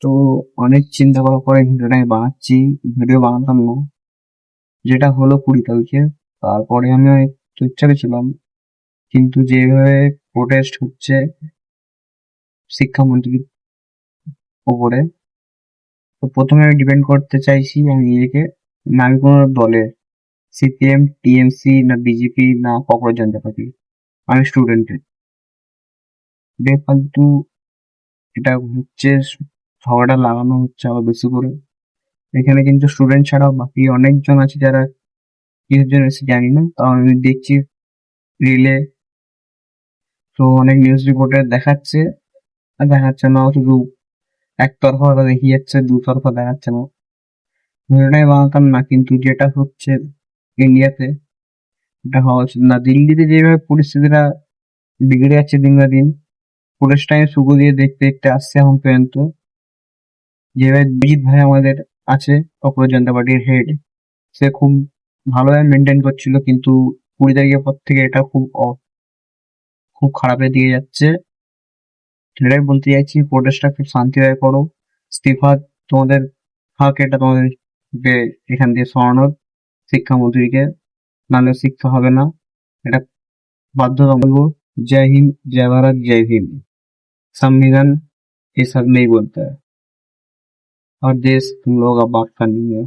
তো অনেক চিন্তা করার পরে ভিডিওটা আমি বানাচ্ছি। ভিডিও বানাতাম না, যেটা হলো 20 তারিখে। তারপরে আমি চুপচাপে ছিলাম, কিন্তু যেভাবে প্রোটেস্ট হচ্ছে শিক্ষামন্ত্রীর ওপরে, তো প্রথমে আমি ডিপেন্ড করতে চাইছি আমি নিজেকে, না আমি কোনো দলের, সিপিএম, টিএমসি, না বিজেপি, না ককরোচ জনতা পার্টি। আমি স্টুডেন্টের বেফালতু এটা হচ্ছে, ঝগড়া লাগানো হচ্ছে আবার বেশি করে। এখানে কিন্তু স্টুডেন্ট ছাড়াও বাকি অনেকজন আছে যারা কিসের জন্য এসে জানি না, তাও আমি দেখছি রিলে। তো অনেক নিউজ রিপোর্টে দেখাচ্ছে, আর দেখাচ্ছে না, শুধু একতরফা দেখিয়ে যাচ্ছে, দুতরফা দেখাচ্ছে না। ভিডিওটাই বানাতাম না, কিন্তু যেটা হচ্ছে ইন্ডিয়াতে, এটা হওয়া উচিত না। দিল্লিতে যেভাবে পরিস্থিতিটা বিগড়ে যাচ্ছে দিন বা দিন, পুলিশ টাইম সুগো দিয়ে দেখতে দেখতে আসছে এখন পর্যন্ত। যেভাবে বিজিত ভাই আমাদের আছে, ককরোচ জনতা পার্টির হেড, সে খুব ভালোভাবে মেনটেন করছিল, কিন্তু 20 তারিখের পর থেকে এটা খুব খারাপের দিকে যাচ্ছে। সেটাই বলতে চাইছি, প্রোটেস্টটা খুব শান্তিভাবে করো। ইস্তিফা তোমাদের হক, এটা তোমাদের এখান দিয়ে সরানোর শিক্ষামন্ত্রীকে, নাহলে শিক্ষা হবে না, এটা बाध्यतामूलक। जय हिंद, जय भारत, जय भीम। संविधान ये सब नहीं बोलता है, और देश तुम लोगों का बात का नहीं है।